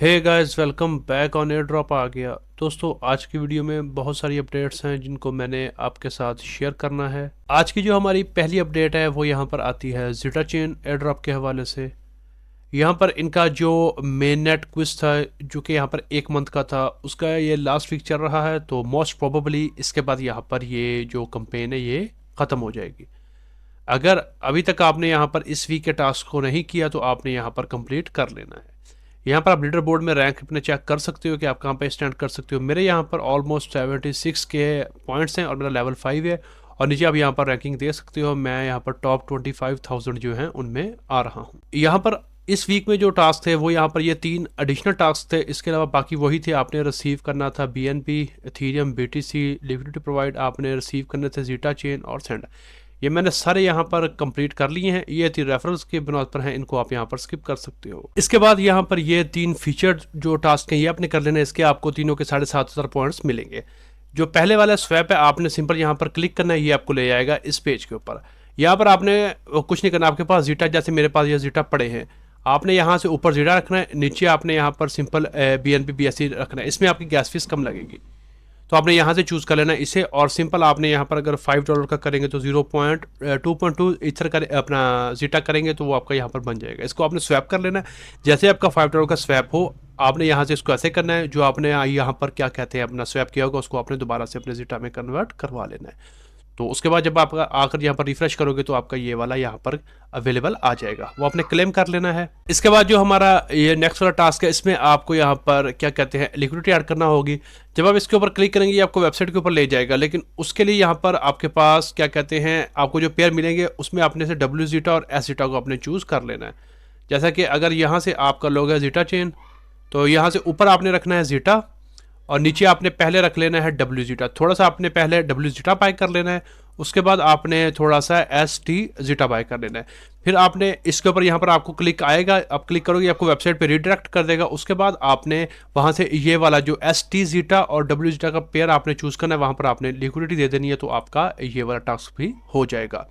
Hey guys, welcome back on air drop आ गया। दोस्तों, आज की वीडियो में बहुत सारी अपडेट्स हैं जिनको मैंने आपके साथ शेयर करना है। आज की जो हमारी पहली अपडेट है वो यहाँ पर आती है ज़ीटा चेन एयर ड्रॉप के हवाले से। यहाँ पर इनका जो मेन नेट क्विज था जो कि यहाँ पर 1 मंथ का था, उसका ये लास्ट वीक चल रहा है। तो मोस्ट प्रोबेबली इसके बाद यहाँ पर ये जो कैंपेन है ये ख़त्म हो जाएगी। अगर अभी तक आपने यहाँ पर इस वीक के टास्क को नहीं किया तो आपने यहाँ पर कंप्लीट कर लेना है। यहाँ पर आप लीडर बोर्ड में रैंक अपने चेक कर सकते हो कि आप कहाँ पे स्टैंड कर सकते हो। मेरे यहाँ पर ऑलमोस्ट 76 के पॉइंट्स हैं और मेरा लेवल 5 है। और नीचे आप यहाँ पर रैंकिंग दे सकते हो। मैं यहाँ पर टॉप 25,000 जो हैं उनमें आ रहा हूँ। यहाँ पर इस वीक में जो टास्क थे वो यहाँ पर ये 3 एडिशनल टास्क थे। इसके अलावा बाकी वही थे। आपने रिसीव करना था BNB, Ethereum, BTC, liquidity provide, आपने रिसीव करने थे ज़ीटा चेन और सेंड। ये मैंने सारे यहाँ पर कंप्लीट कर लिए हैं। ये 3 रेफरल्स के बुनियाद पर हैं, इनको आप यहाँ पर स्किप कर सकते हो। इसके बाद यहाँ पर ये 3 फीचर्ड जो टास्क हैं ये आपने कर लेना है। इसके आपको तीनों के 7,500 पॉइंट्स मिलेंगे। जो पहले वाला स्वैप है आपने सिंपल यहाँ पर क्लिक करना है, ये आपको ले जाएगा इस पेज के ऊपर। यहाँ पर आपने कुछ नहीं करना। आपके पास ज़ीटा, जैसे मेरे पास ये ज़ीटा पड़े हैं, आपने यहाँ से ऊपर ज़ीटा रखना है, नीचे आपने यहाँ पर सिंपल BNB BSC रखना है। इसमें आपकी गैस फीस कम लगेगी तो आपने यहाँ से चूज़ कर लेना है इसे। और सिंपल आपने यहाँ पर अगर $5 का करेंगे तो 0.2.2 इथर कर अपना ज़ीटा करेंगे तो वो आपका यहाँ पर बन जाएगा। इसको आपने स्वैप कर लेना है। जैसे आपका $5 का स्वैप हो आपने यहाँ से इसको ऐसे करना है। जो आपने यहाँ पर क्या कहते हैं अपना स्वैप किया होगा उसको आपने दोबारा से अपने ज़ीटा में कन्वर्ट करवा लेना है। तो उसके बाद जब आप आकर यहाँ पर रिफ्रेश करोगे तो आपका ये वाला यहाँ पर अवेलेबल आ जाएगा, वो आपने क्लेम कर लेना है। इसके बाद जो हमारा ये नेक्स्ट वाला टास्क है इसमें आपको यहाँ पर क्या कहते हैं लिक्विडिटी ऐड करना होगी। जब आप इसके ऊपर क्लिक करेंगे ये आपको वेबसाइट के ऊपर ले जाएगा, लेकिन उसके लिए यहाँ पर आपके पास क्या कहते हैं आपको जो पेयर मिलेंगे उसमें आपने से W ज़ीटा और S ज़ीटा को आपने चूज़ कर लेना है। जैसा कि अगर यहाँ से आपका लोग है ज़ीटा चेन तो यहाँ से ऊपर आपने रखना है ज़ीटा और नीचे आपने पहले रख लेना है W ज़ीटा। थोड़ा सा आपने पहले W ज़ीटा बाय कर लेना है, उसके बाद आपने थोड़ा सा ST ज़ीटा बाय कर लेना है। फिर आपने इसके ऊपर यहाँ पर आपको क्लिक आएगा, आप क्लिक करोगे आपको वेबसाइट पे रिडायरेक्ट कर देगा। उसके बाद आपने वहाँ से ये वाला जो ST ज़ीटा और W ज़ीटा का पेयर आपने चूज़ करना है, वहाँ पर आपने लिक्विडिटी दे देनी है तो आपका ये वाला टास्क भी हो जाएगा।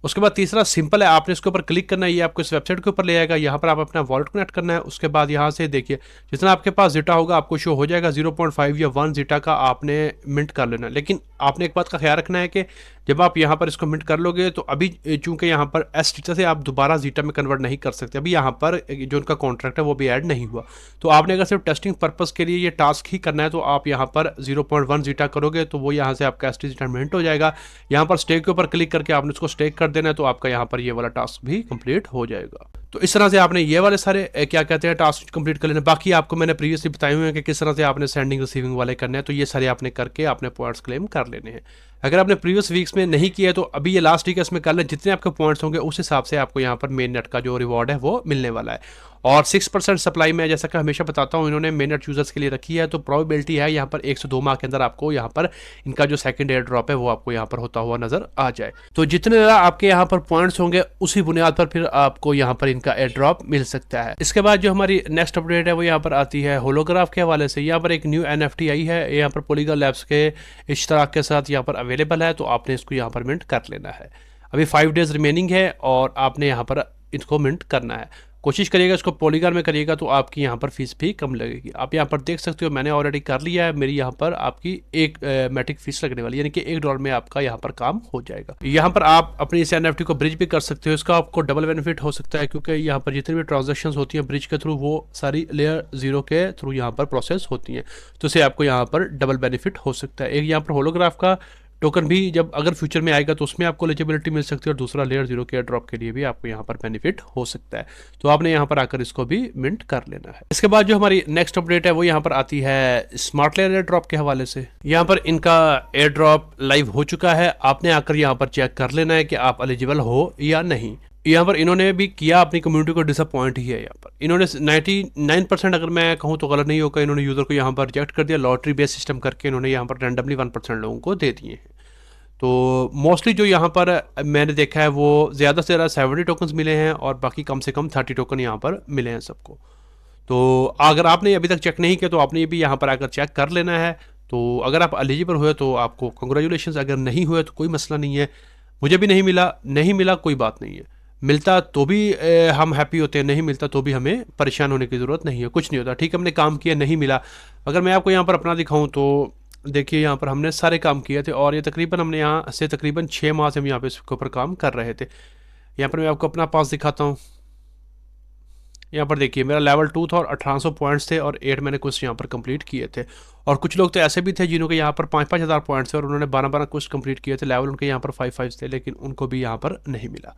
उसके बाद तीसरा सिंपल है, आपने इसके ऊपर क्लिक करना है, ये आपको इस वेबसाइट के ऊपर ले आएगा। यहाँ पर आप अपना वॉलेट कनेक्ट करना है। उसके बाद यहाँ से देखिए जितना आपके पास ज़ीटा होगा आपको शो हो जाएगा। 0.5 या 1 ज़ीटा का आपने मिंट कर लेना है। लेकिन आपने एक बात का ख्याल रखना है कि जब आप यहाँ पर इसको मिंट कर लोगे तो अभी चूंकि यहाँ पर S ज़ीटा से आप दोबारा ज़ीटा में कन्वर्ट नहीं कर सकते। अभी यहाँ पर जो उनका कॉन्ट्रैक्ट है वो भी ऐड नहीं हुआ। तो आपने अगर सिर्फ टेस्टिंग पर्पज़ के लिए ये टास्क ही करना है तो आप यहाँ पर 0.1 ज़ीटा करोगे तो वो यहाँ से आपका ST ज़ीटा मिंट हो जाएगा। यहाँ पर स्टेक के ऊपर क्लिक करके आपने उसको स्टेक कर देना है तो आपका यहाँ पर ये वाला टास्क भी कंप्लीट हो जाएगा। तो इस तरह से आपने ये वाले सारे क्या कहते हैं टास्क कंप्लीट कर लेने। बाकी आपको मैंने प्रीवियसली बताए हुए हैं कि किस तरह से आपने सेंडिंग रिसीविंग वाले करने हैं। तो ये सारे आपने करके आपने पॉइंट्स क्लेम कर लेने हैं। अगर आपने प्रीवियस वीक्स में नहीं किया तो अभी ये लास्ट वीक है इसमें कर लें। जितने आपके पॉइंट्स होंगे उस हिसाब से आपको यहाँ पर मेन नेट का जो रिवॉर्ड है वो मिलने वाला है। और 6% सप्लाई में जैसा कि हमेशा बताता हूँ इन्होंने मेन नेट यूजर्स के लिए रखी है। तो प्रोबेबिलिटी है यहाँ पर 1 से 2 माह के अंदर आपको यहाँ पर इनका जो सेकंड एयर ड्रॉप है वो आपको यहाँ पर होता हुआ नजर आ जाए। तो जितने ज़्यादा आपके यहाँ पर पॉइंट्स होंगे उसी बुनियाद पर फिर आपको यहाँ पर इनका एयर ड्रॉप मिल सकता है। इसके बाद जो हमारी नेक्स्ट अपडेट है वो यहाँ पर आती है होलोग्राफ के हवाले से। यहाँ पर एक न्यू NFT आई है, यहाँ पर पॉलीगन लैब्स के इश्तराक के साथ यहाँ पर अवेलेबल है। तो आपने इसको यहाँ पर मिंट कर लेना है। अभी 5 डेज रिमेनिंग है और आपने यहाँ पर इसको मिंट करना है। कोशिश करिएगा इसको पॉलीगन में करिएगा तो आपकी यहाँ पर फीस भी कम लगेगी। आप यहाँ पर देख सकते हो मैंने ऑलरेडी कर लिया है। मेरी यहाँ पर आपकी एक मैटिक फीस लगने वाली है, यानी कि $1 में आपका यहाँ पर काम हो जाएगा। यहाँ पर आप अपनी इस NFT को ब्रिज भी कर सकते हो। इसका आपको डबल बेनिफिट हो सकता है क्योंकि यहाँ पर जितनी भी ट्रांजेक्शन होती हैं ब्रिज के थ्रू वो सारी लेयर 0 के थ्रू यहाँ पर प्रोसेस होती हैं। तो इससे आपको यहाँ पर डबल बेनिफिट हो सकता है। एक यहाँ पर होलोग्राफ का टोकन भी जब अगर फ्यूचर में आएगा तो उसमें आपको एलिजिबिलिटी मिल सकती है और दूसरा लेयर 0 के ड्रॉप के लिए भी आपको यहाँ पर बेनिफिट हो सकता है। तो आपने यहाँ पर आकर इसको भी मिंट कर लेना है। इसके बाद जो हमारी नेक्स्ट अपडेट है वो यहाँ पर आती है स्मार्ट लेयर एयर ड्रॉप के हवाले से। यहाँ पर इनका एयर ड्रॉप लाइव हो चुका है। आपने आकर यहाँ पर चेक कर लेना है कि आप एलिजिबल हो या नहीं। यहाँ पर इन्होंने भी किया अपनी कम्युनिटी को डिसअपॉइंट ही है। यहाँ पर इन्होंने 99% अगर मैं कहूँ तो गलत नहीं होगा, इन्होंने यूज़र को यहाँ पर रिजेक्ट कर दिया। लॉटरी बेस्ड सिस्टम करके इन्होंने यहाँ पर रैंडमली 1% लोगों को दे दिए हैं। तो मोस्टली जो यहाँ पर मैंने देखा है वो ज़्यादा से ज़्यादा 70 टोकन्स मिले हैं और बाकी कम से कम 30 टोकन यहाँ पर मिले हैं सबको। तो अगर आपने अभी तक चेक नहीं किया तो आपने भी यहाँ पर आकर चेक कर लेना है। तो अगर आप एलिजिबल हुए तो आपको कंग्रेचुलेशन, अगर नहीं हुए तो कोई मसला नहीं है। मुझे भी नहीं मिला कोई बात नहीं है। मिलता तो भी हम हैप्पी होते हैं, नहीं मिलता तो भी हमें परेशान होने की ज़रूरत नहीं है, कुछ नहीं होता। ठीक है, हमने काम किया, नहीं मिला। अगर मैं आपको यहाँ पर अपना दिखाऊँ तो देखिए यहाँ पर हमने सारे काम किए थे और ये तकरीबन हमने यहाँ से तकरीबन 6 माह से हम यहाँ पे इसके ऊपर काम कर रहे थे। यहाँ पर मैं आपको अपना पास दिखाता हूँ। यहाँ पर देखिए मेरा लेवल 2 था और 1800 पॉइंट्स थे और 8 मैंने कुछ यहाँ पर कंप्लीट किए थे। और कुछ लोग तो ऐसे भी थे जिन्होंने यहाँ पर 5-5 हज़ार पॉइंट्स थे और उन्होंने 12-12 कुछ कंप्लीट किए थे, लेवल उनके यहाँ पर 5-5 थे, लेकिन उनको भी यहाँ पर नहीं मिला।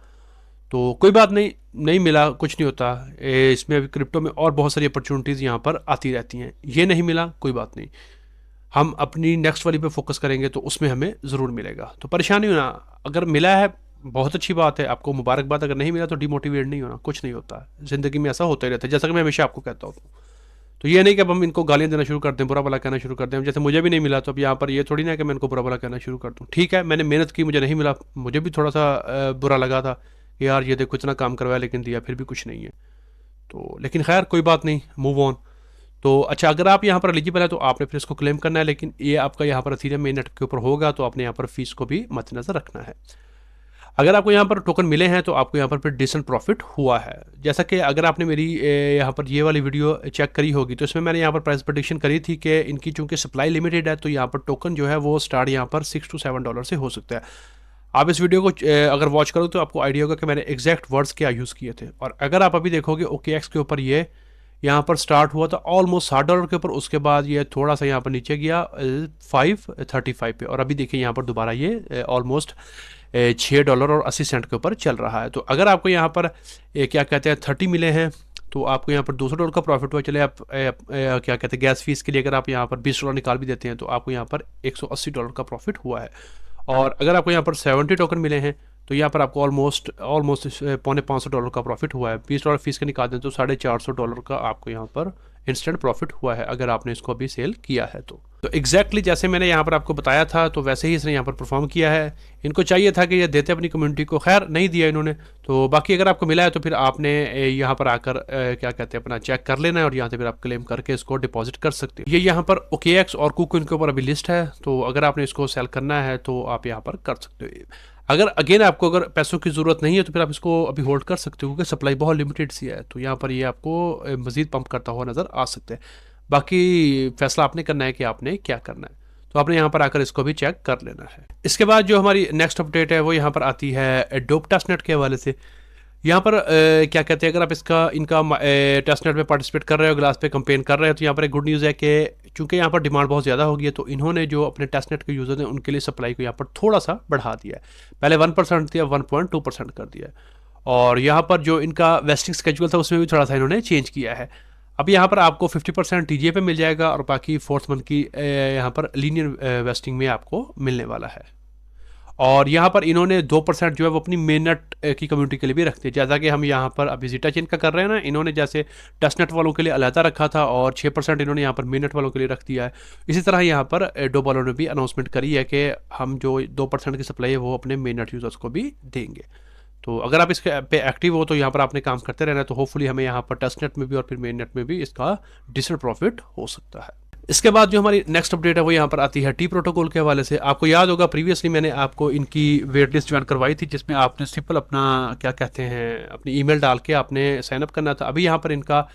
तो कोई बात नहीं, नहीं मिला कुछ नहीं होता। इसमें अभी क्रिप्टो में और बहुत सारी अपॉर्चुनिटीज़ यहाँ पर आती रहती हैं। ये नहीं मिला कोई बात नहीं, हम अपनी नेक्स्ट वाली पे फोकस करेंगे तो उसमें हमें ज़रूर मिलेगा। तो परेशानी होना, अगर मिला है बहुत अच्छी बात है, आपको मुबारकबाद। अगर नहीं मिला तो डिमोटिवेट नहीं होना, कुछ नहीं होता। ज़िंदगी में ऐसा होता ही रहता है, जैसा कि मैं हमेशा आपको कहता हूँ। तो ये नहीं कि अब हम इनको गालियाँ देना शुरू कर दें, बुरा भला कहना शुरू कर दें। जैसे मुझे भी नहीं मिला तो अब यहाँ पर ये थोड़ी ना है कि मैं इनको बुरा भला कहना शुरू कर दूँ। ठीक है, मैंने मेहनत की, मुझे नहीं मिला, मुझे भी थोड़ा सा बुरा लगा था कि यार ये देखो इतना काम करवाया लेकिन दिया फिर भी कुछ नहीं है। तो लेकिन खैर कोई बात नहीं, मूव ऑन। तो अच्छा, अगर आप यहाँ पर एलिजिबल है तो आपने फिर इसको क्लेम करना है, लेकिन ये आपका यहाँ पर अथीरियम मेन नेट के ऊपर होगा तो आपने यहाँ पर फीस को भी मद्देनजर रखना है। अगर आपको यहाँ पर टोकन मिले हैं तो आपको यहाँ पर फिर डिसेंट प्रॉफिट हुआ है। जैसा कि अगर आपने मेरी यहाँ पर ये वाली वीडियो चेक करी होगी तो इसमें मैंने यहाँ पर प्राइस प्रेडिक्शन करी थी कि इनकी चूंकि सप्लाई लिमिटेड है तो यहाँ पर टोकन जो है वो स्टार्ट यहाँ पर $6 to $7 से हो सकता है। आप इस वीडियो को अगर वॉच करो तो आपको आइडिया होगा कि मैंने एग्जैक्ट वर्ड्स क्या यूज़ किए थे। और अगर आप अभी देखोगे OKX के ऊपर ये यहाँ पर स्टार्ट हुआ था ऑलमोस्ट $60 के ऊपर, उसके बाद ये थोड़ा सा यहाँ पर नीचे गया 535 पे और अभी देखिए यहाँ पर दोबारा ये ऑलमोस्ट $6.80 के ऊपर चल रहा है। तो अगर आपको यहाँ पर क्या कहते हैं 30 मिले हैं तो आपको यहाँ पर $200 का प्रॉफिट हुआ। चले आप क्या कहते हैं गैस फीस के लिए अगर आप यहाँ पर $20 निकाल भी देते हैं तो आपको यहाँ पर $180 का प्रॉफिट हुआ है। और अगर आपको यहाँ पर 70 टोकन मिले हैं तो यहाँ पर आपको ऑलमोस्ट $450 का प्रॉफिट हुआ है। $20 फीस के निकाल दें तो $450 का आपको यहाँ पर इंस्टेंट प्रॉफिट हुआ है अगर आपने इसको अभी सेल किया है तो एग्जैक्टली जैसे मैंने यहाँ पर आपको बताया था तो वैसे ही इसने यहाँ पर परफॉर्म किया है। इनको चाहिए था कि ये देते अपनी कम्युनिटी को, खैर नहीं दिया इन्होंने। तो बाकी अगर आपको मिला है तो फिर आपने यहाँ पर आकर क्या कहते हैं अपना चेक कर लेना है और यहाँ से फिर आप क्लेम करके इसको डिपॉजिट कर सकते हो। ये यहाँ पर OKX और KuCoin के ऊपर अभी लिस्ट है, तो अगर आपने इसको सेल करना है तो आप यहाँ पर कर सकते हो। अगर अगेन आपको अगर पैसों की ज़रूरत नहीं है तो फिर आप इसको अभी होल्ड कर सकते हो क्योंकि सप्लाई बहुत लिमिटेड सी है। तो यहाँ पर ये आपको मज़ीद पंप करता हुआ नज़र आ सकता है। बाकी फैसला आपने करना है कि आपने क्या करना है, तो आपने यहाँ पर आकर इसको भी चेक कर लेना है। इसके बाद जो हमारी नेक्स्ट अपडेट है वो यहाँ पर आती है डोप टेस्टनेट के हवाले से। यहाँ पर क्या कहते हैं, अगर आप इनका टेस्टनेट में पार्टिसिपेट कर रहे हो, ग्लास पे कंपेन कर रहे हो, तो यहाँ पर एक गुड न्यूज़ है कि चूंकि यहाँ पर डिमांड बहुत ज़्यादा होगी है तो इन्होंने जो अपने टेस्टनेट के यूज़र हैं उनके लिए सप्लाई को यहाँ पर थोड़ा सा बढ़ा दिया है। पहले 1% दिया, 1.2% कर दिया है। और यहाँ पर जो इनका वेस्टिंग स्केड्यूल था उसमें भी थोड़ा सा इन्होंने चेंज किया है। अब यहाँ पर आपको 50% TGA पे मिल जाएगा और बाकी 4th मंथ की यहाँ पर लीनियर वेस्टिंग में आपको मिलने वाला है। और यहाँ पर इन्होंने 2% जो है वो अपनी मेननेट की कम्युनिटी के लिए भी रखते हैं, जैसा कि हम यहाँ पर अभी जीटा चेन का कर रहे हैं ना। इन्होंने जैसे टेस्टनेट वालों के लिए अलहदा रखा था और 6% इन्होंने यहाँ पर मेननेट वालों के लिए रख दिया है। इसी तरह यहाँ पर डोप वालों ने भी अनाउंसमेंट करी है कि हम जो 2% की सप्लाई है वो अपने मेननेट यूज़र्स को भी देंगे। तो अगर आप इसके पे एक्टिव हो तो यहाँ पर आपने काम करते रहना है, तो होपफुली हमें यहाँ पर टेस्टनेट में भी और फिर मेन नेट में भी इसका डिसेंट प्रॉफिट हो सकता है। इसके बाद जो हमारी नेक्स्ट अपडेट है वो यहाँ पर आती है टी प्रोटोकॉल के हवाले से। आपको याद होगा प्रीवियसली मैंने आपको इनकी वेट लिस्ट ज्वाइन करवाई थी जिसमें आपने सिंपल अपना क्या कहते हैं अपनी ईमेल डाल के आपने साइनअप करना था। अभी यहाँ पर इनका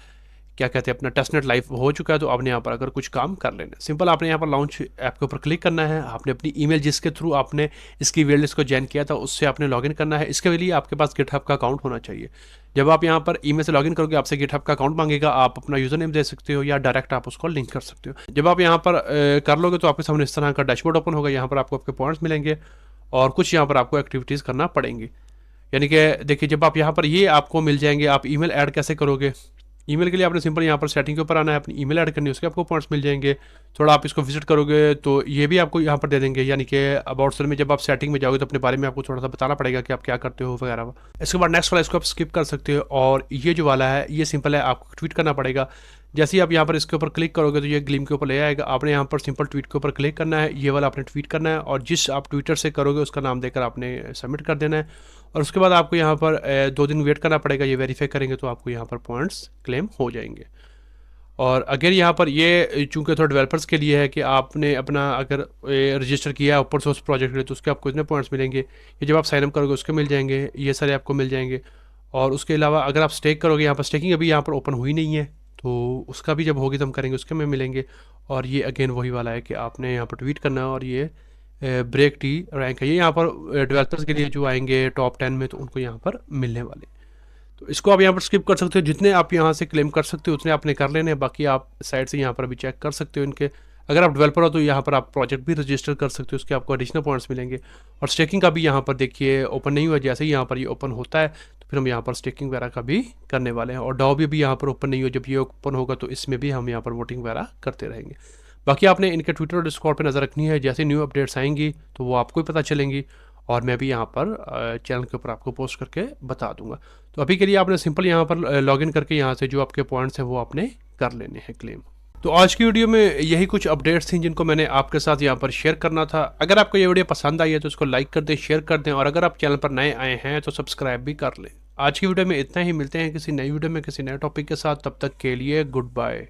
क्या कहते हैं अपना टेस्टनेट लाइव हो चुका है, तो आपने यहाँ पर अगर कुछ काम कर लेना सिंपल आपने यहाँ पर लॉन्च ऐप के ऊपर क्लिक करना है। आपने अपनी ईमेल जिसके थ्रू आपने इसकी वेट लिस्ट को ज्वाइन किया था उससे आपने लॉगिन करना है। इसके लिए आपके पास गिटहब का अकाउंट होना चाहिए। जब आप यहाँ पर ईमेल से लॉगिन करोगे आपसे गिटहब का अकाउंट मांगेगा, आप अपना यूज़र नेम दे सकते हो या डायरेक्ट आप उसको लिंक कर सकते हो। जब आप यहाँ पर कर लोगे तो आपके सामने इस तरह का डैशबोर्ड ओपन होगा। यहाँ पर आपको आपके पॉइंट्स मिलेंगे और कुछ यहाँ पर आपको एक्टिविटीज़ करना पड़ेंगी। यानी कि देखिए जब आप यहाँ पर ये आपको मिल जाएंगे, आप ईमेल ऐड कैसे करोगे। ईमेल के लिए आपने सिंपल यहाँ पर सेटिंग के ऊपर आना है, अपनी ईमेल ऐड करनी है, उसके आपको पॉइंट्स मिल जाएंगे। थोड़ा आप इसको विजिट करोगे तो ये भी आपको यहाँ पर दे देंगे। यानी कि अबाउट सेल में जब आप सेटिंग में जाओगे तो अपने बारे में आपको थोड़ा सा बताना पड़ेगा कि आप क्या करते हो वगैरह। इसके बाद नेक्स्ट वाला इसको आप स्किप कर सकते हो। और ये जो वाला है ये सिंपल है, आपको ट्वीट करना पड़ेगा। जैसे ही आप यहाँ पर इसके ऊपर क्लिक करोगे तो ये ग्लीम के ऊपर ले आएगा। आपने यहाँ पर सिंपल ट्वीट के ऊपर क्लिक करना है, ये वाला आपने ट्वीट करना है और जिस आप ट्विटर से करोगे उसका नाम देकर आपने सबमिट कर देना है। और उसके बाद आपको यहाँ पर 2 दिन वेट करना पड़ेगा, ये वेरीफाई करेंगे तो आपको यहाँ पर पॉइंट्स क्लेम हो जाएंगे। और अगर यहाँ पर ये चूंकि थोड़ा डेवलपर्स के लिए है कि आपने अपना अगर रजिस्टर किया है ओपन सोर्स प्रोजेक्ट के लिए, तो उसके आपको इतने पॉइंट्स मिलेंगे। ये जब आप साइन अप करोगे उसके मिल जाएंगे, ये सारे आपको मिल जाएंगे। और उसके अलावा अगर आप स्टेक करोगे, यहाँ पर स्टेकिंग अभी यहाँ पर ओपन हुई नहीं है, तो उसका भी जब होगी तो हम करेंगे, उसके में मिलेंगे। और ये अगेन वही वाला है कि आपने यहाँ पर ट्वीट करना है, और ये ब्रेक टी रैंक है, ये यहाँ पर डेवलपर्स के लिए जो आएंगे टॉप 10 में, तो उनको यहाँ पर मिलने वाले। तो इसको आप यहाँ पर स्किप कर सकते हो, जितने आप यहाँ से क्लेम कर सकते हो उतने आपने कर लेने हैं, बाकी आप साइड से यहाँ पर भी चेक कर सकते हो इनके। अगर आप डेवलपर हो तो यहाँ पर आप प्रोजेक्ट भी रजिस्टर कर सकते हो, उसके आपको एडिशनल पॉइंट्स मिलेंगे। और स्टेकिंग का भी यहाँ पर देखिए ओपन नहीं हुआ, जैसे ही यहाँ पर ये ओपन होता है तो फिर हम यहाँ पर स्टेकिंग वगैरह का भी करने वाले हैं। और डाओ भी यहाँ पर ओपन नहीं हुआ, जब ये ओपन होगा तो इसमें भी हम यहाँ पर वोटिंग वगैरह करते रहेंगे। बाकी आपने इनके ट्विटर और डिस्कॉर्ड पर नज़र रखनी है, जैसे न्यू अपडेट्स आएंगी तो वो आपको ही पता चलेंगी, और मैं भी यहाँ पर चैनल के ऊपर आपको पोस्ट करके बता दूंगा। तो अभी के लिए आपने सिंपल यहाँ पर लॉगिन करके यहाँ से जो आपके पॉइंट्स हैं वो आपने कर लेने हैं क्लेम। तो आज की वीडियो में यही कुछ अपडेट्स थी जिनको मैंने आपके साथ यहाँ पर शेयर करना था। अगर आपको ये वीडियो पसंद आई है तो इसको लाइक कर दें, शेयर कर दें, और अगर आप चैनल पर नए आए हैं तो सब्सक्राइब भी कर लें। आज की वीडियो में इतना ही, मिलते हैं किसी नई वीडियो में किसी नए टॉपिक के साथ, तब तक के लिए गुड बाय।